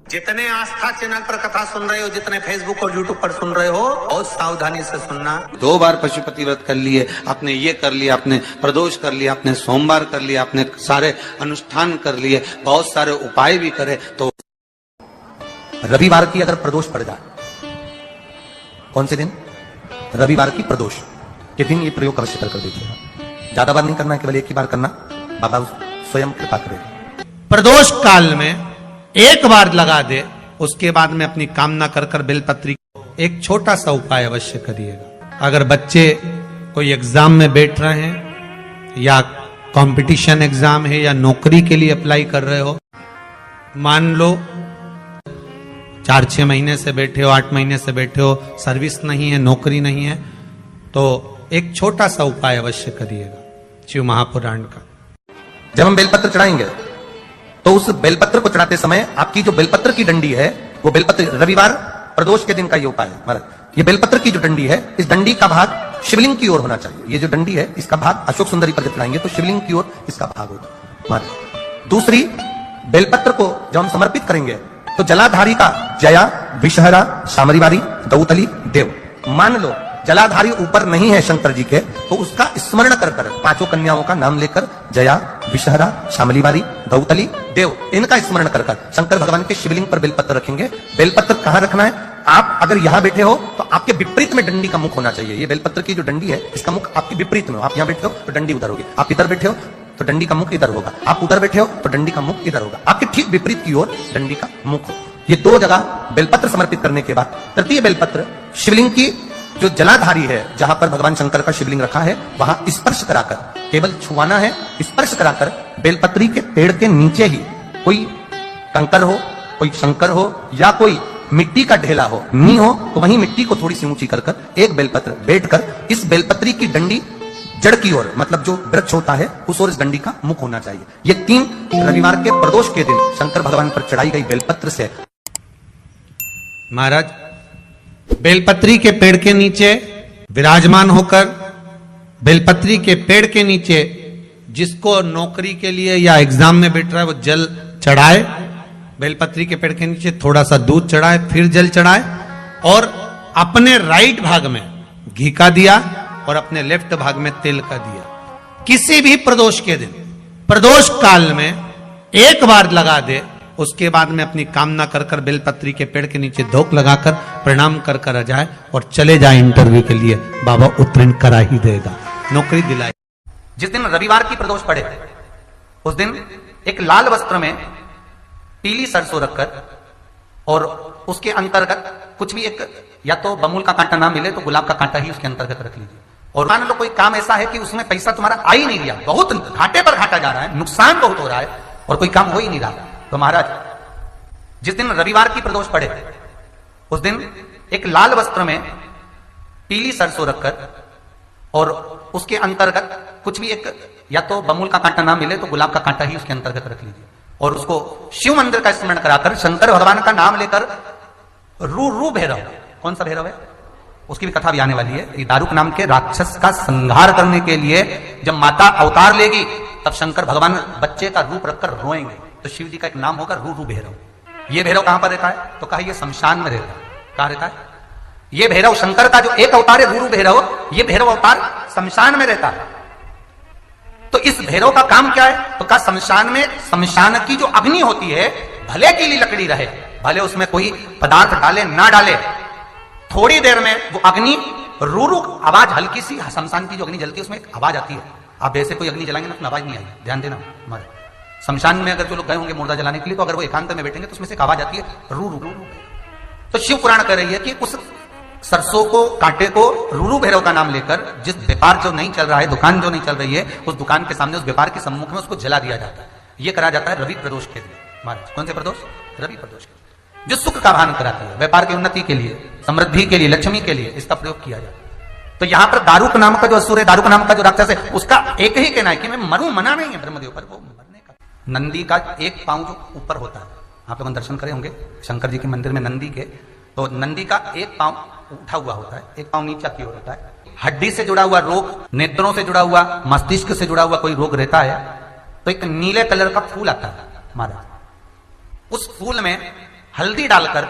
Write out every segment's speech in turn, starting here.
जितने आस्था चैनल पर कथा सुन रहे हो, जितने फेसबुक और यूट्यूब पर सुन रहे हो, बहुत सावधानी से सुनना। 2 बार पशुपति व्रत कर लिए, आपने ये कर लिया, आपने प्रदोष कर लिया, आपने सोमवार कर लिया, आपने सारे अनुष्ठान कर लिए, बहुत सारे उपाय भी करे, तो रविवार की अगर प्रदोष पड़ जाए, कौन से दिन? रविवार की प्रदोष के दिन ये प्रयोग अवश्य कर दीजिएगा। ज्यादा बार नहीं करना, केवल एक ही बार करना, बाबा स्वयं कृपा करेगा। प्रदोष काल में एक बार लगा दे, उसके बाद में अपनी कामना कर कर बेलपत्री। एक छोटा सा उपाय अवश्य करिएगा। अगर बच्चे कोई एग्जाम में बैठ रहे हैं, या कंपटीशन एग्जाम है, या नौकरी के लिए अप्लाई कर रहे हो, मान लो 4-6 महीने से बैठे हो, 8 महीने से बैठे हो, सर्विस नहीं है, नौकरी नहीं है, तो एक छोटा सा उपाय अवश्य करिएगा शिव महापुराण का। जब हम बेलपत्र चढ़ाएंगे तो उस बेलपत्र को चढ़ाते समय आपकी जो बेलपत्र की डंडी है, वो बेलपत्र रविवार प्रदोष के दिन का ये उपाय है महाराज। ये बेलपत्र की जो डंडी है, इस डंडी का भाग शिवलिंग की ओर होना चाहिए। ये जो डंडी है, इसका भाग अशोक सुंदरी पर जब चढ़ाएंगे तो शिवलिंग की ओर इसका भाग होगा महाराज। दूसरी, बेलपत्र को जब हम समर्पित करेंगे तो जलाधारी का जया, विषहरा, शामरीवारी, दौतली, देव, मान लो जलाधारी ऊपर नहीं है शंकर जी के, तो उसका स्मरण कर कर 5 कन्याओं का नाम लेकर जया, विषहरा, शामलीवारी, दौतली, देव, इनका स्मरण कर कर शंकर भगवान के शिवलिंग पर बेलपत्र रखेंगे। बेलपत्र कहां रखना है? आप अगर यहां बैठे हो तो आपके विपरीत में डंडी का मुख होना चाहिए। ये बेलपत्र की जो डंडी है, इसका मुख आपके विपरीत में हो। आप यहां बैठे हो तो डंडी उधर होगी, आप इधर बैठे हो तो डंडी का मुख इधर होगा, आप उधर बैठे हो तो डंडी का मुख इधर होगा। आपके ठीक विपरीत की ओर डंडी का मुख हो। ये 2 जगह बेलपत्र समर्पित करने के बाद तृतीय बेलपत्र शिवलिंग की जो जलाधारी है, जहां पर भगवान शंकर का शिवलिंग रखा है, वहां स्पर्श कराकर, केवल छुआना है, स्पर्श कराकर बेलपत्री के पेड़ के नीचे ही कोई कंकर हो, कोई शंकर हो, या कोई मिट्टी का ढेला हो, नी हो, तो वहीं मिट्टी को थोड़ी सी ऊंची कर कर एक बेलपत्र बैठकर इस बेलपत्री की डंडी जड़ की ओर, मतलब जो वृक्ष होता है उस ओर इस डंडी का मुख होना चाहिए। ये 3 रविवार के प्रदोष के दिन शंकर भगवान पर चढ़ाई गई बेलपत्र से। महाराज, बेलपत्री के पेड़ के नीचे विराजमान होकर, बेलपत्री के पेड़ के नीचे जिसको नौकरी के लिए या एग्जाम में बैठ रहा है, वो जल चढ़ाए। बेलपत्री के पेड़ के नीचे थोड़ा सा दूध चढ़ाए, फिर जल चढ़ाए, और अपने राइट भाग में घी का दिया और अपने लेफ्ट भाग में तेल का दिया। किसी भी प्रदोष के दिन, प्रदोष काल में एक बार लगा दे, उसके बाद में अपनी कामना कर कर बेलपत्री के पेड़ के नीचे धोख लगाकर प्रणाम कर कर आ जाए और चले जाए इंटरव्यू के लिए। बाबा उत्तीर्ण करा ही देगा, नौकरी दिलाए। जिस दिन रविवार की प्रदोष पड़े, उस दिन एक लाल वस्त्र में पीली सरसों रखकर, और उसके अंतर्गत कुछ भी एक, या तो बमूल का कांटा ना मिले तो गुलाब का कांटा ही उसके अंतर्गत रख लीजिए। और मान लो कोई काम ऐसा है कि उसमें पैसा तुम्हारा आ ही नहीं रहा, बहुत घाटे पर घाटा जा रहा है, नुकसान बहुत हो रहा है और कोई काम हो ही नहीं रहा, तो महाराज जिस दिन रविवार की प्रदोष पड़े, उस दिन एक लाल वस्त्र में पीली सरसों रखकर, और उसके अंतर्गत कुछ भी एक, या तो बमूल का कांटा ना मिले तो गुलाब का कांटा ही उसके अंतर्गत रख लीजिए, और उसको शिव मंदिर का स्मरण कराकर शंकर भगवान का नाम लेकर रू भैरव, कौन सा भैरव है उसकी भी कथा भी आने वाली है। ये दारुक नाम के राक्षस का संहार करने के लिए जब माता अवतार लेगी, तब शंकर भगवान बच्चे का रूप रखकर रोएंगे, तो शिव जी का एक नाम होगा रू भैरव। ये भैरव कहां पर रहता है? तो कहा ये शमशान में रहता है। कहां रहता है ये भैरव? शंकर का जो एक अवतार है रू भैरव, ये भैरव अवतार शमशान में रहता है। तो इस भैरव का काम क्या है? तो कहा शमशान में, शमशान की जो अग्नि होती है, भले की ली लकड़ी रहे, भले उसमें कोई पदार्थ डाले ना डाले, थोड़ी देर में वो अग्नि रू आवाज, हल्की सी शमशान की जो अग्नि जलती है उसमें एक आवाज आती है। आप ऐसे कोई अग्नि जलाएंगे ना, उसमें आवाज नहीं आएगी, ध्यान देना। हमारे शमशान में अगर जो लोग गए होंगे मुर्दा जलाने के लिए, तो अगर वो एकांत में बैठेंगे तो उसमें से एक आवाज आती है रू रू रू। तो शिव पुराण कह रही है कि उस सरसों को, कांटे को रू भैरव का नाम लेकर, जिस व्यापार जो नहीं चल रहा है, दुकान जो नहीं चल रही है, उस दुकान के सामने, उस व्यापार के सम्मुख में उसको जला दिया जाता है। यह करा जाता है रवि प्रदोष के लिए। महाराज कौन से प्रदोष? रवि प्रदोष के, जो सुख का भान कराती है, व्यापार की उन्नति के लिए, समृद्धि के लिए, लक्ष्मी के लिए इसका प्रयोग किया जाता है। तो यहां पर दारुक नाम का जो असुर है, दारुक नाम का जो राक्षस है, उसका एक ही कहना है कि मैं मरूं, मना नहीं है ब्रह्मदेव पर, वो मरने का। नंदी का एक पांव जो ऊपर होता है, आप लोग दर्शन करे होंगे शंकर जी के मंदिर में नंदी के, तो नंदी का एक पांव उठा हुआ होता है, एक पांव नीचा की ओर होता है। हड्डी से जुड़ा हुआ रोग, नेत्रों से जुड़ा हुआ, मस्तिष्क से जुड़ा हुआ कोई रोग रहता है, तो एक नीले कलर का फूल आता है महाराज, उस फूल में हल्दी डालकर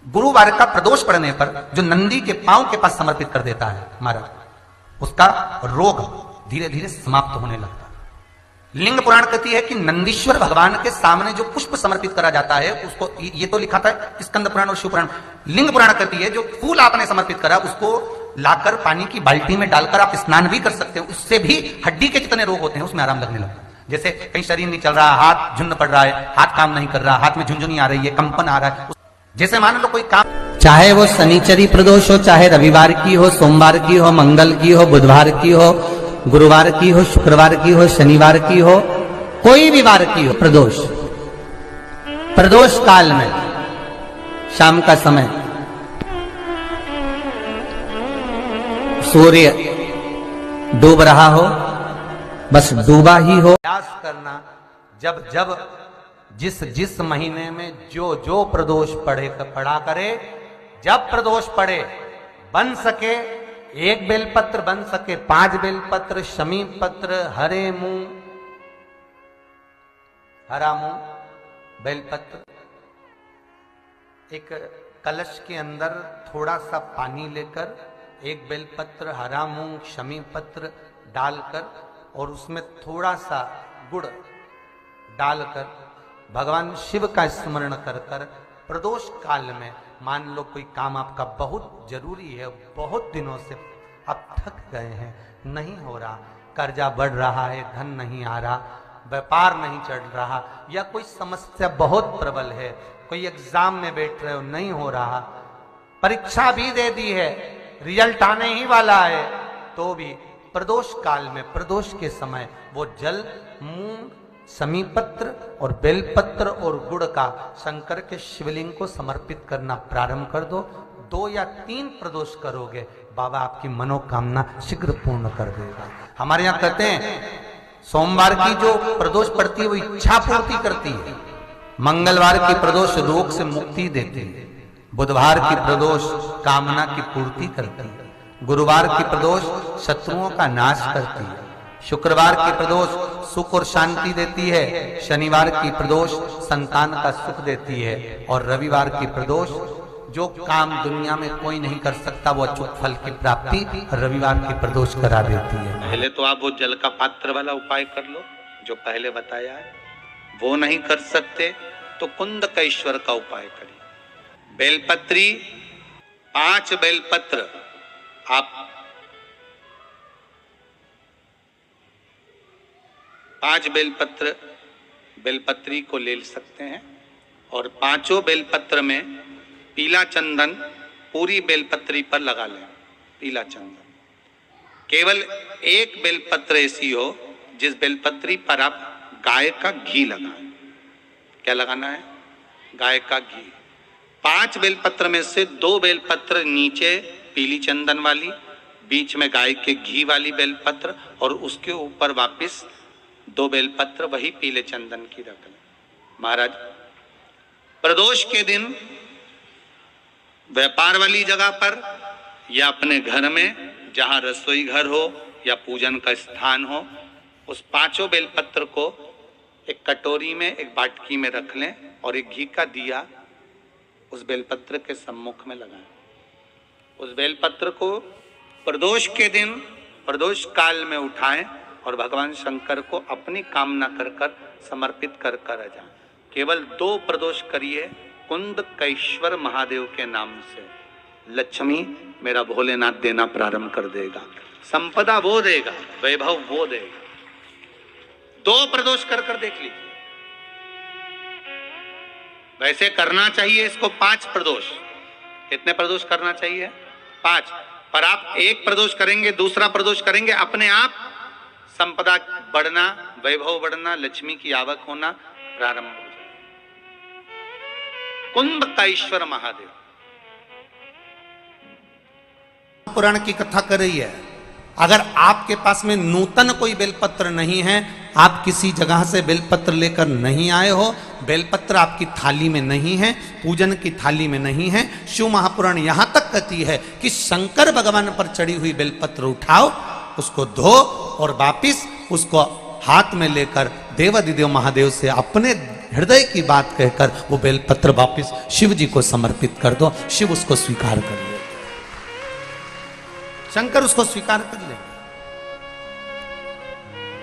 गुरुवार का प्रदोष पड़ने पर जो नंदी के पांव के पास समर्पित कर देता है महाराज, उसका रोग धीरे धीरे समाप्त होने लगता है। लिंग पुराण कहती है कि नंदीश्वर भगवान के सामने जो पुष्प समर्पित करा जाता है उसको, ये तो लिखा था स्कंद पुराण और शिव पुराण, लिंग पुराण कहती है जो फूल आपने समर्पित करा उसको लाकर पानी की बाल्टी में डालकर आप स्नान भी कर सकते हो, उससे भी हड्डी के जितने रोग होते हैं उसमें आराम लगने लगता है। जैसे कहीं शरीर नहीं चल रहा, हाथ झुन्न पड़ रहा है, हाथ काम नहीं कर रहा, हाथ में झुंझुनी आ रही है, कंपन आ रहा है, जैसे मान लो कोई काम, चाहे वो शनिचरी प्रदोष हो, चाहे रविवार की हो, सोमवार की हो, मंगल की हो, बुधवार की हो, गुरुवार की हो, शुक्रवार की हो, शनिवार की हो, कोई भी वार की हो, प्रदोष काल में शाम का समय सूर्य डूब रहा हो, बस डूबा ही हो, प्रयास करना जब जब जिस जिस महीने में जो जो प्रदोष पड़ा करे, जब प्रदोष पड़े बन सके 1 बेलपत्र, बन सके 5 बेलपत्र, शमी पत्र, हरे मुंह, हरा मुंह, बेलपत्र, एक कलश के अंदर थोड़ा सा पानी लेकर 1 बेलपत्र, हरा मूंग, शमी पत्र डालकर और उसमें थोड़ा सा गुड़ डालकर भगवान शिव का स्मरण कर कर प्रदोष काल में, मान लो कोई काम आपका बहुत जरूरी है, बहुत दिनों से आप थक गए हैं, नहीं हो रहा, कर्जा बढ़ रहा है, धन नहीं आ रहा, व्यापार नहीं चढ़ रहा, या कोई समस्या बहुत प्रबल है, कोई एग्जाम में बैठ रहे हो नहीं हो रहा, परीक्षा भी दे दी है, रिजल्ट आने ही वाला है, तो भी प्रदोष काल में, प्रदोष के समय वो जल मूंग, समीपत्र और बेलपत्र और गुड़ का शंकर के शिवलिंग को समर्पित करना प्रारंभ कर दो। 2 या 3 प्रदोष करोगे, बाबा आपकी मनोकामना शीघ्र पूर्ण कर देगा। हमारे यहाँ कहते हैं सोमवार की जो प्रदोष पड़ती है वो इच्छा पूर्ति करती है, मंगलवार की प्रदोष रोग से मुक्ति देती है, बुधवार की प्रदोष कामना की पूर्ति करती है, गुरुवार की प्रदोष शत्रुओं का नाश करती है, शुक्रवार की प्रदोष सुख और शांति देती है, शनिवार की प्रदोष संतान का सुख देती है, और रविवार की प्रदोष जो काम दुनिया में कोई नहीं कर सकता वो अचूक फल की प्राप्ति रविवार की प्रदोष करा देती है। पहले तो आप वो जल का पात्र वाला उपाय कर लो जो पहले बताया है, वो नहीं कर सकते तो कुंदकेश्वर का उपाय करिए। बेलपत्री 5 बेलपत्र आप 5 बेलपत्र बेलपत्री को ले सकते हैं और 5 बेलपत्र में पीला चंदन पूरी बेलपत्री पर लगा लें। पीला चंदन केवल 1 बेलपत्र ऐसी हो जिस बेलपत्री पर आप गाय का घी लगाएं। क्या लगाना है? गाय का घी। 5 बेलपत्र में से 2 बेलपत्र नीचे पीली चंदन वाली, बीच में गाय के घी वाली बेलपत्र, और उसके ऊपर वापस 2 बेलपत्र वही पीले चंदन की रख लें। महाराज प्रदोष के दिन व्यापार वाली जगह पर या अपने घर में जहां रसोई घर हो या पूजन का स्थान हो, उस 5 बेलपत्र को एक कटोरी में, एक बाटकी में रख लें और एक घी का दिया उस बेलपत्र के सम्मुख में लगाएं। उस बेलपत्र को प्रदोष के दिन, प्रदोष काल में उठाएं और भगवान शंकर को अपनी कामना कर कर समर्पित कर कर आ जाएं। केवल 2 प्रदोष करिए कुंदकेश्वर महादेव के नाम से। लक्ष्मी मेरा भोलेनाथ देना प्रारंभ कर देगा, संपदा वो देगा, वैभव वो देगा। 2 प्रदोष कर कर देख लीजिए। वैसे करना चाहिए इसको 5 प्रदोष। कितने प्रदोष करना चाहिए? 5। पर आप 1 प्रदोष करेंगे, दूसरा प्रदोष करेंगे, अपने आप संपदा बढ़ना, वैभव बढ़ना, लक्ष्मी की आवक होना प्रारंभ हो जाए। कुंदकेश्वर महादेव पुराण की कथा कर रही है। अगर आपके पास में नूतन कोई बेलपत्र नहीं है, आप किसी जगह से बेलपत्र लेकर नहीं आए हो, बेलपत्र आपकी थाली में नहीं है, पूजन की थाली में नहीं है, शिव महापुराण यहां तक कहती है कि शंकर भगवान पर चढ़ी हुई बेलपत्र उठाओ, उसको धो और वापिस उसको हाथ में लेकर देवाधिदेव महादेव से अपने हृदय की बात कहकर वो बेलपत्र वापिस शिव जी को समर्पित कर दो, शिव उसको स्वीकार कर ले, शंकर उसको स्वीकार कर ले।